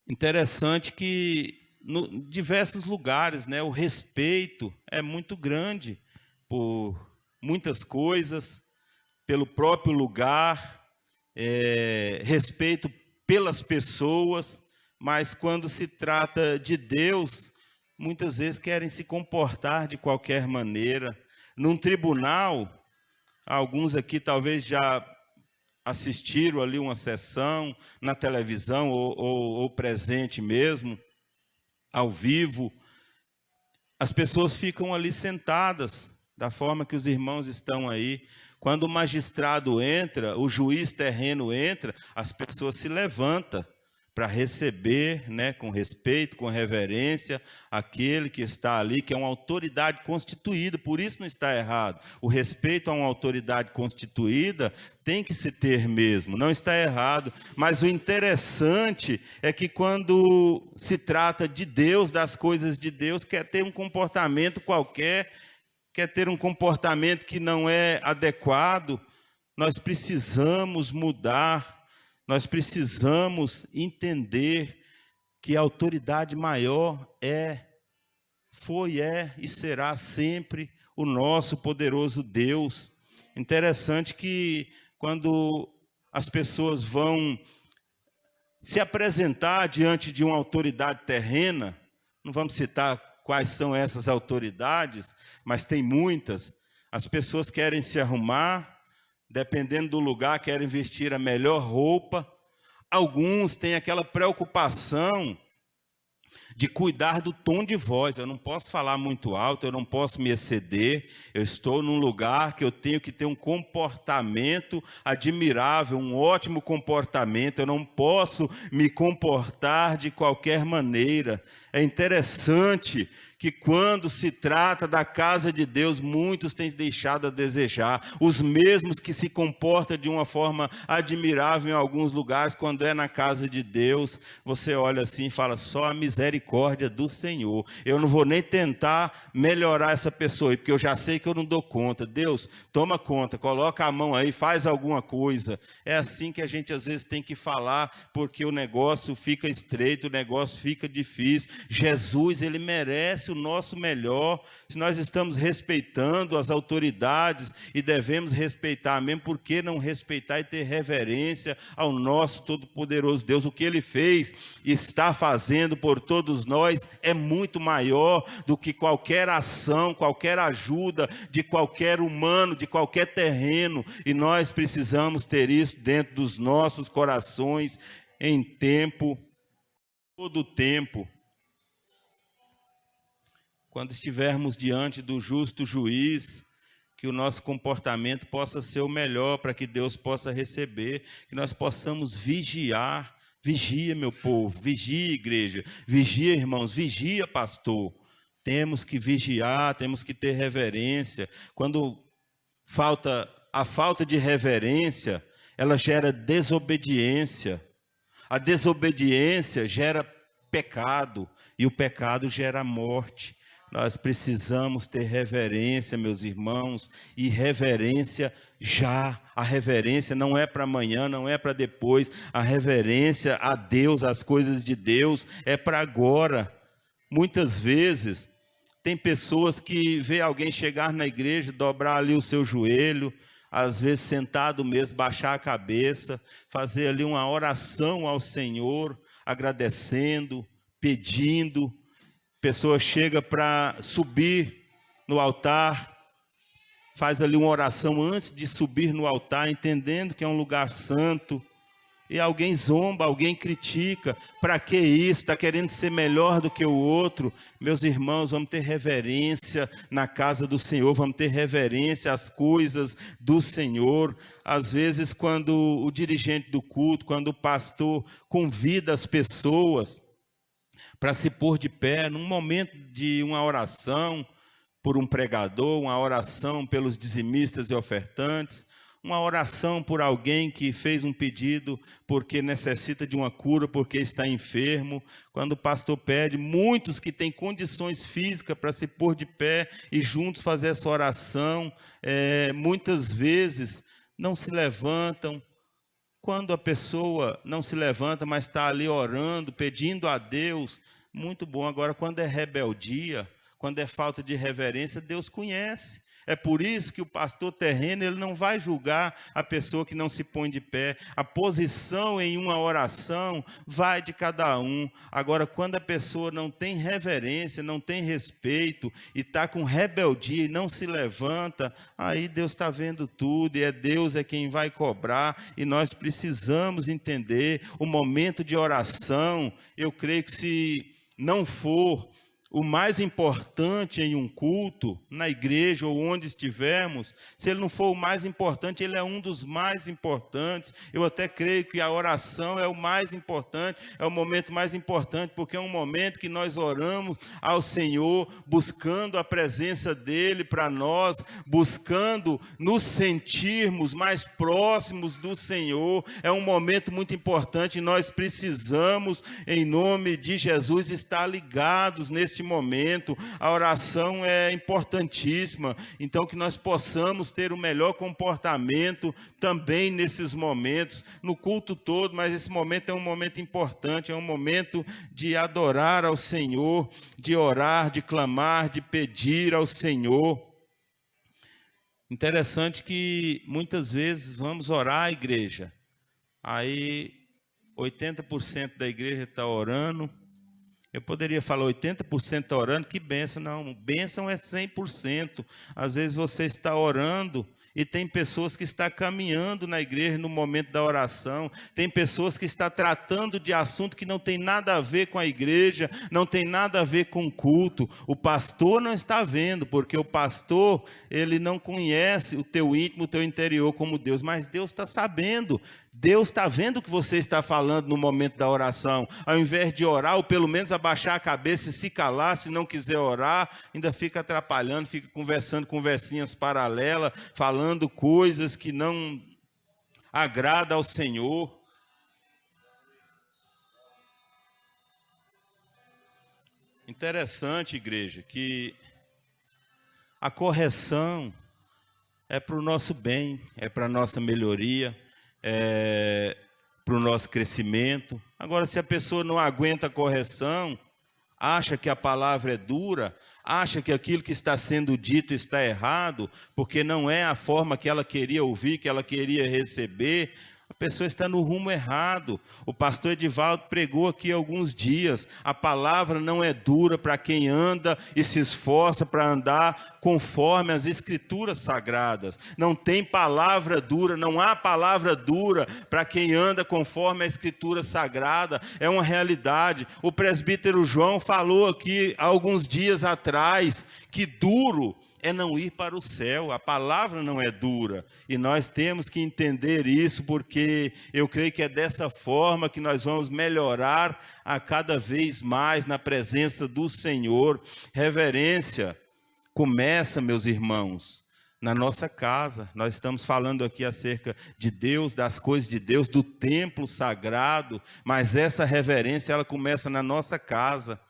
Interessante que em diversos lugares, né, o respeito é muito grande por muitas coisas, pelo próprio lugar, respeito pelas pessoas, mas quando se trata de Deus, muitas vezes querem se comportar de qualquer maneira. Num tribunal, alguns aqui talvez já assistiram ali uma sessão na televisão ou presente mesmo, ao vivo. As pessoas ficam ali sentadas, da forma que os irmãos estão aí. Quando o magistrado entra, o juiz terreno entra, as pessoas se levantam para receber, né, com respeito, com reverência, aquele que está ali, que é uma autoridade constituída. Por isso não está errado. O respeito a uma autoridade constituída tem que se ter mesmo, não está errado. Mas o interessante é que quando se trata de Deus, das coisas de Deus, quer ter um comportamento qualquer, quer ter um comportamento que não é adequado. Nós precisamos mudar. Nós precisamos entender que a autoridade maior foi e será sempre o nosso poderoso Deus. Interessante que quando as pessoas vão se apresentar diante de uma autoridade terrena, não vamos citar quais são essas autoridades, mas tem muitas, as pessoas querem se arrumar, dependendo do lugar, querem vestir a melhor roupa. Alguns têm aquela preocupação de cuidar do tom de voz. Eu não posso falar muito alto, eu não posso me exceder. Eu estou num lugar que eu tenho que ter um comportamento admirável, um ótimo comportamento. Eu não posso me comportar de qualquer maneira. É interessante que quando se trata da casa de Deus, muitos têm deixado a desejar. Os mesmos que se comportam de uma forma admirável em alguns lugares, quando é na casa de Deus, você olha assim e fala, só a misericórdia do Senhor. Eu não vou nem tentar melhorar essa pessoa aí, porque eu já sei que eu não dou conta. Deus, toma conta, coloca a mão aí, faz alguma coisa. É assim que a gente às vezes tem que falar, porque o negócio fica estreito, o negócio fica difícil. Jesus, ele merece o nosso melhor. Se nós estamos respeitando as autoridades e devemos respeitar mesmo, por que não respeitar e ter reverência ao nosso todo-poderoso Deus? O que ele fez e está fazendo por todos nós é muito maior do que qualquer ação, qualquer ajuda de qualquer humano, de qualquer terreno, e nós precisamos ter isso dentro dos nossos corações em todo o tempo. Quando estivermos diante do justo juiz, que o nosso comportamento possa ser o melhor para que Deus possa receber, que nós possamos vigiar. Vigia, meu povo, vigia, igreja, vigia, irmãos, vigia, pastor. Temos que vigiar, temos que ter reverência. Quando a falta de reverência, ela gera desobediência. A desobediência gera pecado, e o pecado gera morte. Nós precisamos ter reverência, meus irmãos, e reverência já. A reverência não é para amanhã, não é para depois. A reverência a Deus, às coisas de Deus, é para agora. Muitas vezes, Tem pessoas que vê alguém chegar na igreja, dobrar ali o seu joelho, às vezes sentado mesmo, baixar a cabeça, fazer ali uma oração ao Senhor, agradecendo, pedindo. Pessoa chega para subir no altar, faz ali uma oração antes de subir no altar, entendendo que é um lugar santo. E alguém zomba, alguém critica. Para que isso? Está querendo ser melhor do que o outro? Meus irmãos, vamos ter reverência na casa do Senhor, vamos ter reverência às coisas do Senhor. Às vezes, quando o dirigente do culto, quando o pastor convida as pessoas para se pôr de pé, num momento de uma oração por um pregador, uma oração pelos dizimistas e ofertantes, uma oração por alguém que fez um pedido porque necessita de uma cura, porque está enfermo. Quando o pastor pede, muitos que têm condições físicas para se pôr de pé e juntos fazer essa oração, muitas vezes não se levantam. Quando a pessoa não se levanta, mas está ali orando, pedindo a Deus, muito bom. Agora, quando é rebeldia, quando é falta de reverência, Deus conhece. É por isso que o pastor terreno, ele não vai julgar a pessoa que não se põe de pé. A posição em uma oração vai de cada um. Agora, quando a pessoa não tem reverência, não tem respeito, e está com rebeldia e não se levanta, aí Deus está vendo tudo, e Deus é quem vai cobrar, e nós precisamos entender o momento de oração. Eu creio que se não for o mais importante em um culto, na igreja ou onde estivermos, se ele não for o mais importante, ele é um dos mais importantes. Eu até creio que a oração é o mais importante, é o momento mais importante, porque é um momento que nós oramos ao Senhor, buscando a presença dEle para nós, buscando nos sentirmos mais próximos do Senhor. É um momento muito importante e nós precisamos, em nome de Jesus, estar ligados neste momento. A oração é importantíssima, então que nós possamos ter o melhor comportamento também nesses momentos, no culto todo, mas esse momento é um momento importante, é um momento de adorar ao Senhor, de orar, de clamar, de pedir ao Senhor. Interessante que muitas vezes vamos orar à igreja, aí 80% da igreja está orando. Eu poderia falar 80% orando, que bênção. Não, bênção é 100%. Às vezes você está orando e tem pessoas que estão caminhando na igreja no momento da oração. Tem pessoas que estão tratando de assunto que não tem nada a ver com a igreja, não tem nada a ver com o culto. O pastor não está vendo, porque o pastor, ele não conhece o teu íntimo, o teu interior como Deus, mas Deus está sabendo. Deus está vendo o que você está falando no momento da oração. Ao invés de orar, ou pelo menos abaixar a cabeça e se calar, se não quiser orar, ainda fica atrapalhando, fica conversando conversinhas paralelas, falando coisas que não agradam ao Senhor. Interessante, igreja, que a correção é para o nosso bem, é para a nossa melhoria, para o nosso crescimento. Agora, se a pessoa não aguenta a correção, acha que a palavra é dura, acha que aquilo que está sendo dito está errado, porque não é a forma que ela queria ouvir, que ela queria receber, a pessoa está no rumo errado. O pastor Edivaldo pregou aqui há alguns dias, a palavra não é dura para quem anda e se esforça para andar conforme as escrituras sagradas. Não tem palavra dura, não há palavra dura para quem anda conforme a escritura sagrada. É uma realidade. O presbítero João falou aqui há alguns dias atrás que duro é não ir para o céu. A palavra não é dura, e nós temos que entender isso, porque eu creio que é dessa forma que nós vamos melhorar a cada vez mais na presença do Senhor. Reverência começa, meus irmãos, na nossa casa. Nós estamos falando aqui acerca de Deus, das coisas de Deus, do templo sagrado, mas essa reverência, ela começa na nossa casa.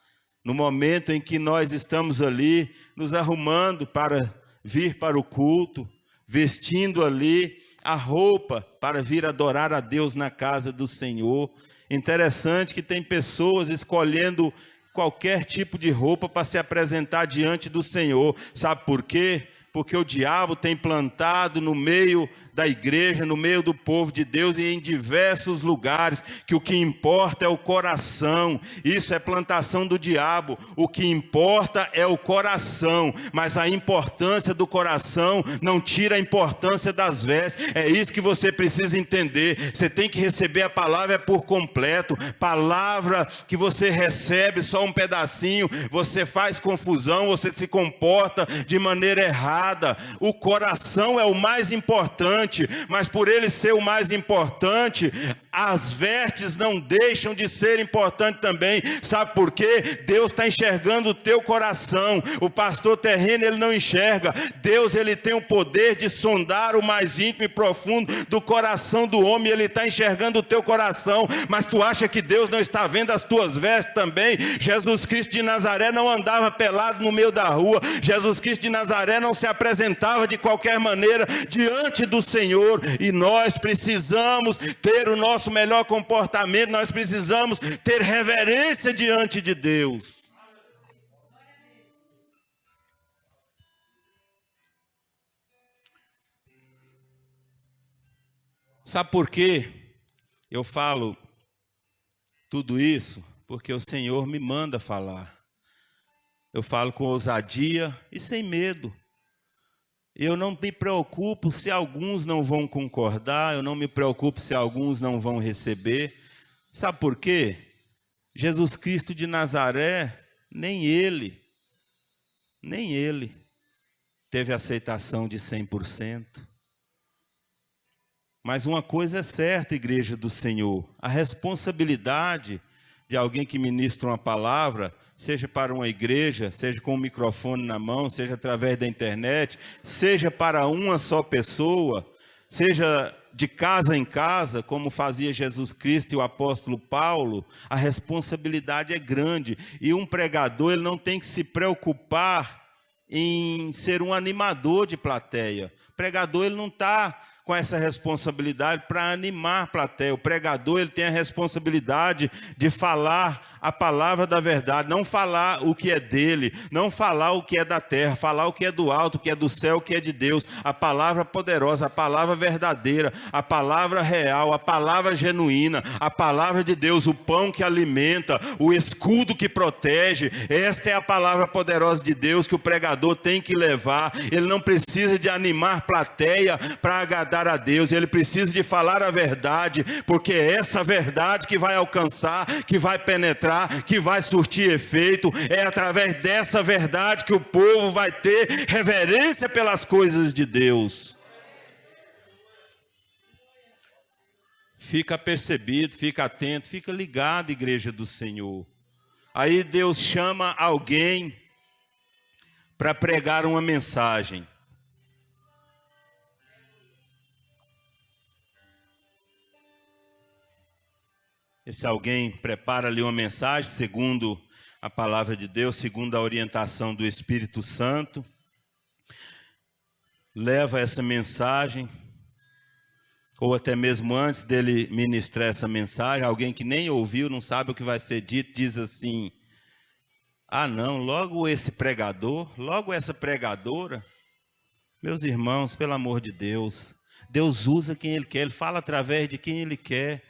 No momento em que nós estamos ali, nos arrumando para vir para o culto, vestindo ali a roupa para vir adorar a Deus na casa do Senhor. Interessante que tem pessoas escolhendo qualquer tipo de roupa para se apresentar diante do Senhor. Sabe por quê? Porque o diabo tem plantado no meio da igreja, no meio do povo de Deus e em diversos lugares, que o que importa é o coração. Isso é plantação do diabo. O que importa é o coração, mas a importância do coração não tira a importância das vestes. É isso que você precisa entender. Você tem que receber a palavra por completo. Palavra que você recebe só um pedacinho, você faz confusão, você se comporta de maneira errada. O coração é o mais importante, mas por ele ser o mais importante, as vestes não deixam de ser importantes também. Sabe por quê? Deus está enxergando o teu coração. O pastor terreno, ele não enxerga. Deus, ele tem o poder de sondar o mais íntimo e profundo do coração do homem. Ele está enxergando o teu coração, mas tu acha que Deus não está vendo as tuas vestes também? Jesus Cristo de Nazaré não andava pelado no meio da rua. Jesus Cristo de Nazaré não se apresentava de qualquer maneira diante do Senhor, e nós precisamos ter o nosso melhor comportamento, nós precisamos ter reverência diante de Deus. Sabe por quê eu falo tudo isso? Porque o Senhor me manda falar. Eu falo com ousadia e sem medo. Eu não me preocupo se alguns não vão concordar, eu não me preocupo se alguns não vão receber. Sabe por quê? Jesus Cristo de Nazaré, nem ele teve aceitação de 100%. Mas uma coisa é certa, igreja do Senhor, a responsabilidade de alguém que ministra uma palavra, seja para uma igreja, seja com o microfone na mão, seja através da internet, seja para uma só pessoa, seja de casa em casa, como fazia Jesus Cristo e o apóstolo Paulo, a responsabilidade é grande. E um pregador, ele não tem que se preocupar em ser um animador de plateia. O pregador, ele não está com essa responsabilidade para animar a plateia. O pregador, ele tem a responsabilidade de falar a palavra da verdade, não falar o que é dele, não falar o que é da terra, falar o que é do alto, o que é do céu, o que é de Deus, a palavra poderosa, a palavra verdadeira, a palavra real, a palavra genuína, a palavra de Deus, o pão que alimenta, o escudo que protege. Esta é a palavra poderosa de Deus que o pregador tem que levar. Ele não precisa de animar plateia para agradar a Deus, ele precisa de falar a verdade, porque é essa verdade que vai alcançar, que vai penetrar, que vai surtir efeito. É através dessa verdade que o povo vai ter reverência pelas coisas de Deus. Fica percebido, fica atento, fica ligado, igreja do Senhor. Aí Deus chama alguém para pregar uma mensagem. Esse alguém prepara ali uma mensagem segundo a palavra de Deus, segundo a orientação do Espírito Santo. Leva essa mensagem, ou até mesmo antes dele ministrar essa mensagem, alguém que nem ouviu, não sabe o que vai ser dito, diz assim: ah não, logo esse pregador, logo essa pregadora. Meus irmãos, pelo amor de Deus, Deus usa quem Ele quer, Ele fala através de quem Ele quer.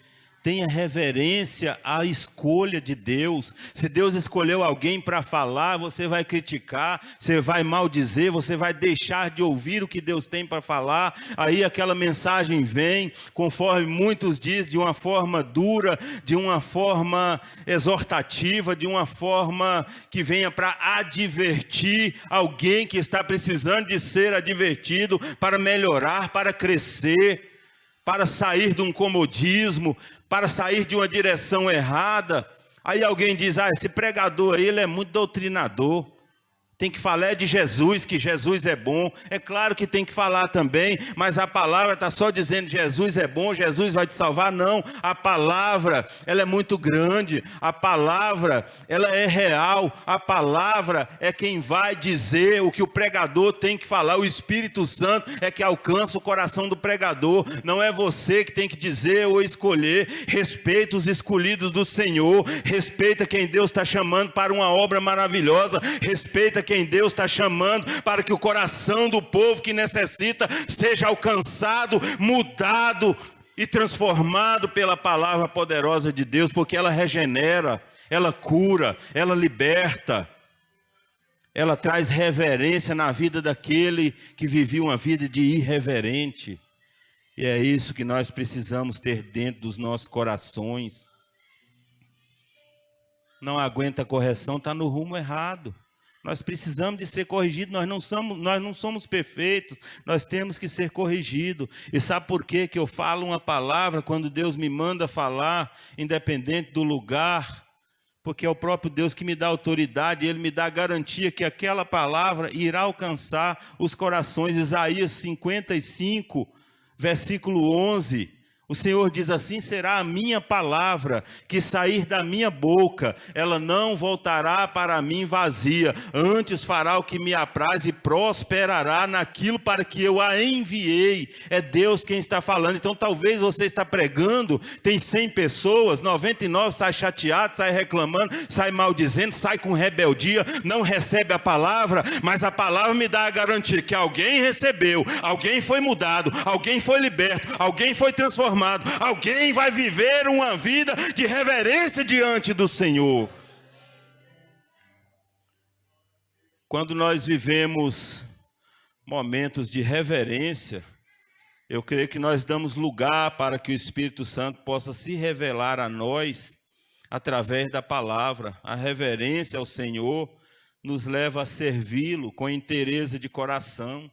Tenha reverência à escolha de Deus. Se Deus escolheu alguém para falar, você vai criticar, você vai maldizer, você vai deixar de ouvir o que Deus tem para falar. Aí aquela mensagem vem, conforme muitos dizem, de uma forma dura, de uma forma exortativa, de uma forma que venha para advertir alguém que está precisando de ser advertido, para melhorar, para crescer, para sair de um comodismo, para sair de uma direção errada. Aí alguém diz: ah, esse pregador aí, ele é muito doutrinador. Tem que falar de Jesus, que Jesus é bom. É claro que tem que falar também, mas a palavra está só dizendo Jesus é bom, Jesus vai te salvar. Não, a palavra, ela é muito grande. A palavra, ela é real. A palavra é quem vai dizer o que o pregador tem que falar. O Espírito Santo é que alcança o coração do pregador. Não é você que tem que dizer ou escolher. Respeita os escolhidos do Senhor. Respeita quem Deus está chamando para uma obra maravilhosa. Respeita quem Deus está chamando para que o coração do povo que necessita seja alcançado, mudado e transformado pela palavra poderosa de Deus, porque ela regenera, ela cura, ela liberta, ela traz reverência na vida daquele que vivia uma vida de irreverente. E é isso que nós precisamos ter dentro dos nossos corações. Não aguenta a correção, está no rumo errado. Nós precisamos de ser corrigidos, nós não somos perfeitos, nós temos que ser corrigidos. E sabe por quê que eu falo uma palavra quando Deus me manda falar, independente do lugar? Porque é o próprio Deus que me dá autoridade, Ele me dá a garantia que aquela palavra irá alcançar os corações. Isaías 55, versículo 11. O Senhor diz assim: será a minha palavra que sair da minha boca, ela não voltará para mim vazia, antes fará o que me apraz e prosperará naquilo para que eu a enviei. É Deus quem está falando. Então talvez você está pregando, tem 100 pessoas, 99 sai chateado, sai reclamando, sai maldizendo, sai com rebeldia, não recebe a palavra, mas a palavra me dá a garantia que alguém recebeu, alguém foi mudado, alguém foi liberto, alguém foi transformado. Alguém vai viver uma vida de reverência diante do Senhor. Quando nós vivemos momentos de reverência, eu creio que nós damos lugar para que o Espírito Santo possa se revelar a nós através da palavra. A reverência ao Senhor nos leva a servi-lo com inteireza de coração.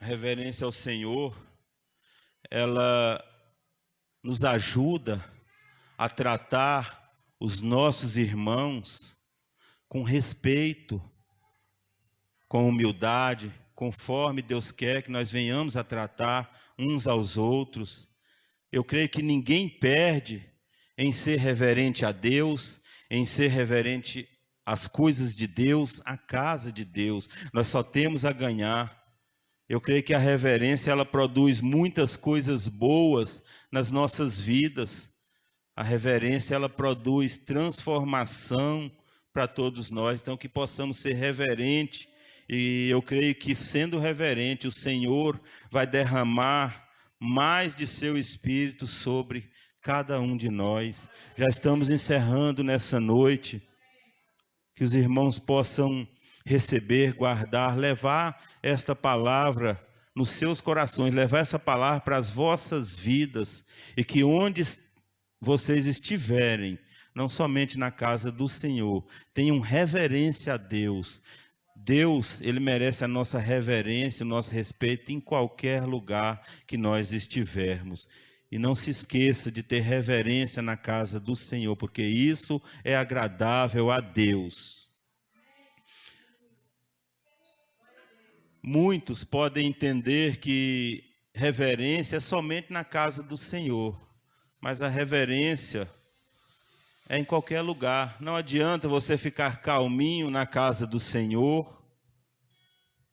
A reverência ao Senhor, ela nos ajuda a tratar os nossos irmãos com respeito, com humildade, conforme Deus quer que nós venhamos a tratar uns aos outros. Eu creio que ninguém perde em ser reverente a Deus, em ser reverente às coisas de Deus, à casa de Deus. Nós só temos a ganhar. Eu creio que a reverência, ela produz muitas coisas boas nas nossas vidas. A reverência, ela produz transformação para todos nós. Então, que possamos ser reverentes. E eu creio que, sendo reverente, o Senhor vai derramar mais de seu Espírito sobre cada um de nós. Já estamos encerrando nessa noite. Que os irmãos possam receber, guardar, levar esta palavra nos seus corações, levar essa palavra para as vossas vidas, e que onde vocês estiverem, não somente na casa do Senhor, tenham reverência a Deus. Deus, Ele merece a nossa reverência, o nosso respeito em qualquer lugar que nós estivermos. E não se esqueça de ter reverência na casa do Senhor, porque isso é agradável a Deus. Muitos podem entender que reverência é somente na casa do Senhor, mas a reverência é em qualquer lugar. Não adianta você ficar calminho na casa do Senhor,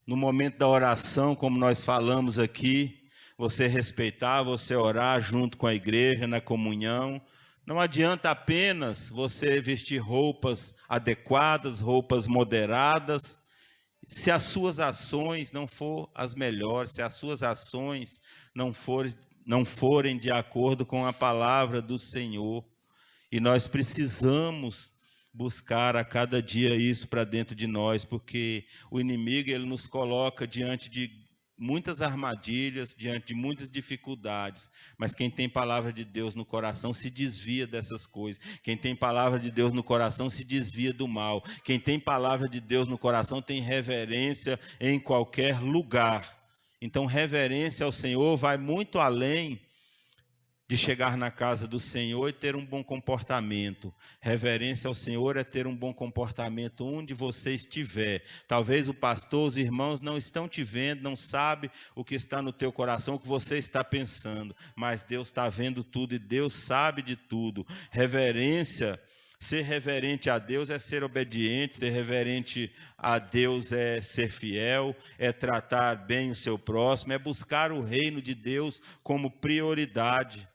no momento da oração, como nós falamos aqui, você respeitar, você orar junto com a igreja, na comunhão. Não adianta apenas você vestir roupas adequadas, roupas moderadas, se as suas ações não forem as melhores, se as suas ações não forem de acordo com a palavra do Senhor. E nós precisamos buscar a cada dia isso para dentro de nós, porque o inimigo, ele nos coloca diante de muitas armadilhas, diante de muitas dificuldades, mas quem tem palavra de Deus no coração se desvia dessas coisas. Quem tem palavra de Deus no coração se desvia do mal. Quem tem palavra de Deus no coração tem reverência em qualquer lugar. Então, reverência ao Senhor vai muito além de chegar na casa do Senhor e ter um bom comportamento. Reverência ao Senhor é ter um bom comportamento onde você estiver. Talvez o pastor, os irmãos não estão te vendo, não sabe o que está no teu coração, o que você está pensando, mas Deus está vendo tudo e Deus sabe de tudo. Reverência, ser reverente a Deus é ser obediente, ser reverente a Deus é ser fiel, é tratar bem o seu próximo, é buscar o reino de Deus como prioridade.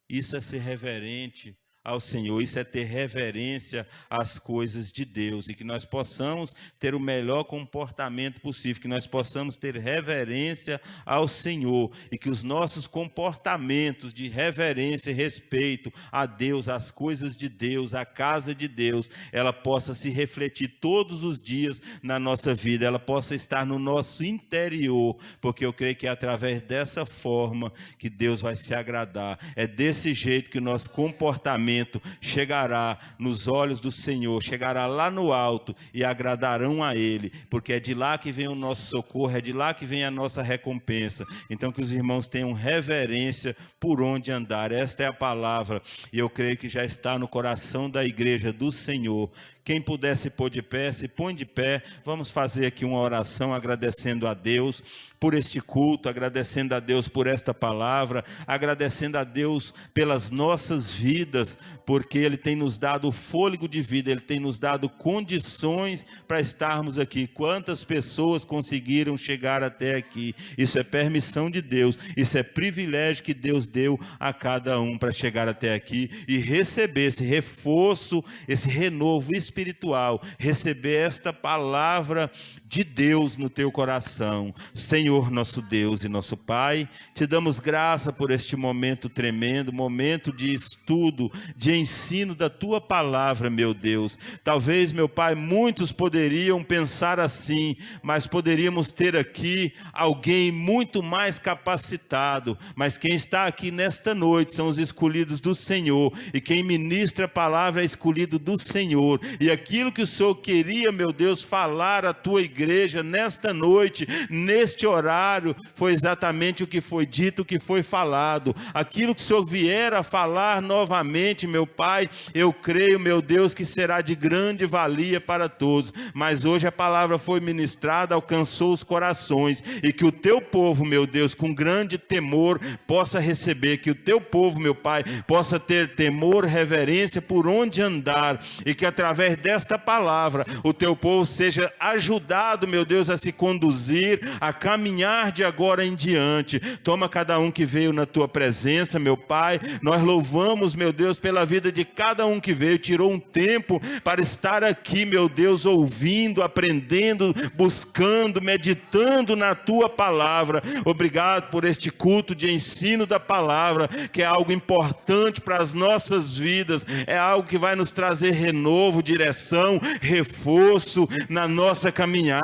Isso é ser reverente ao Senhor, isso é ter reverência às coisas de Deus, e que nós possamos ter o melhor comportamento possível, que nós possamos ter reverência ao Senhor, e que os nossos comportamentos de reverência e respeito a Deus, às coisas de Deus, à casa de Deus, ela possa se refletir todos os dias na nossa vida, ela possa estar no nosso interior, porque eu creio que é através dessa forma que Deus vai se agradar, é desse jeito que o nosso comportamento chegará nos olhos do Senhor, chegará lá no alto e agradarão a Ele, porque é de lá que vem o nosso socorro, é de lá que vem a nossa recompensa. Então que os irmãos tenham reverência por onde andar. Esta é a palavra, e eu creio que já está no coração da igreja do Senhor. Quem puder se pôr de pé, se põe de pé. Vamos fazer aqui uma oração agradecendo a Deus por este culto, agradecendo a Deus por esta palavra, agradecendo a Deus pelas nossas vidas, porque Ele tem nos dado fôlego de vida, Ele tem nos dado condições para estarmos aqui. Quantas pessoas conseguiram chegar até aqui? Isso é permissão de Deus, isso é privilégio que Deus deu a cada um para chegar até aqui e receber esse reforço, esse renovo espiritual, receber esta palavra de Deus no teu coração. Senhor, nosso Deus e nosso Pai, te damos graça por este momento tremendo, momento de estudo, de ensino da tua palavra, meu Deus. Talvez, meu Pai, muitos poderiam pensar assim, mas poderíamos ter aqui alguém muito mais capacitado, mas quem está aqui nesta noite são os escolhidos do Senhor, e quem ministra a palavra é escolhido do Senhor, e aquilo que o Senhor queria, meu Deus, falar à tua igreja nesta noite, neste horário, foi exatamente o que foi dito, o que foi falado. Aquilo que o Senhor vier a falar novamente, meu Pai, eu creio, meu Deus, que será de grande valia para todos. Mas hoje a palavra foi ministrada, alcançou os corações, e que o teu povo, meu Deus, com grande temor possa receber, que o teu povo, meu Pai, possa ter temor, reverência por onde andar, e que através desta palavra o teu povo seja ajudado, meu Deus, a se conduzir, a caminhar de agora em diante. Toma cada um que veio na tua presença, meu Pai. Nós louvamos, meu Deus, pela vida de cada um que veio, tirou um tempo para estar aqui, meu Deus, ouvindo, aprendendo, buscando, meditando na tua palavra. Obrigado por este culto de ensino da palavra, que é algo importante para as nossas vidas, é algo que vai nos trazer renovo, direção, reforço na nossa caminhada.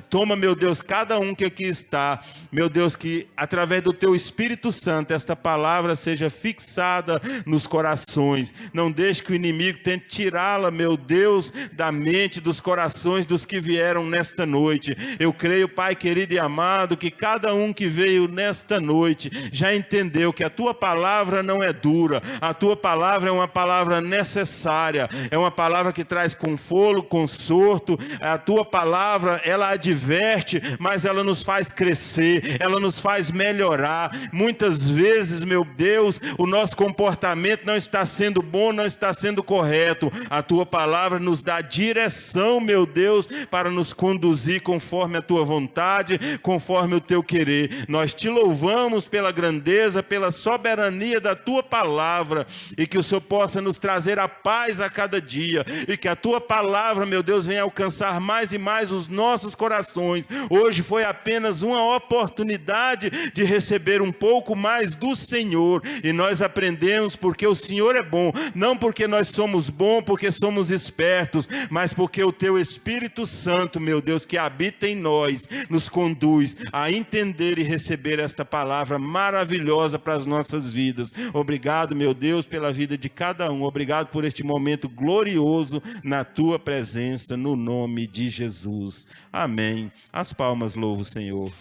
Toma, meu Deus, cada um que aqui está, meu Deus, que através do teu Espírito Santo esta palavra seja fixada nos corações. Não deixe que o inimigo tente tirá-la, meu Deus, da mente, dos corações dos que vieram nesta noite. Eu creio, Pai querido e amado, que cada um que veio nesta noite já entendeu que a tua palavra não é dura, a tua palavra é uma palavra necessária, é uma palavra que traz consolo, consorto. A tua palavra, ela adverte, mas ela nos faz crescer, ela nos faz melhorar. Muitas vezes, meu Deus, o nosso comportamento não está sendo bom, não está sendo correto. A tua palavra nos dá direção, meu Deus, para nos conduzir conforme a tua vontade, conforme o teu querer. Nós te louvamos pela grandeza, pela soberania da tua palavra, e que o Senhor possa nos trazer a paz a cada dia, e que a tua palavra, meu Deus, venha alcançar mais e mais os nossos corações. Hoje foi apenas uma oportunidade de receber um pouco mais do Senhor, e nós aprendemos porque o Senhor é bom, não porque nós somos bons, porque somos espertos, mas porque o teu Espírito Santo, meu Deus, que habita em nós, nos conduz a entender e receber esta palavra maravilhosa para as nossas vidas. Obrigado, meu Deus, pela vida de cada um. Obrigado por este momento glorioso na tua presença, no nome de Jesus. Amém. As palmas louvam o Senhor.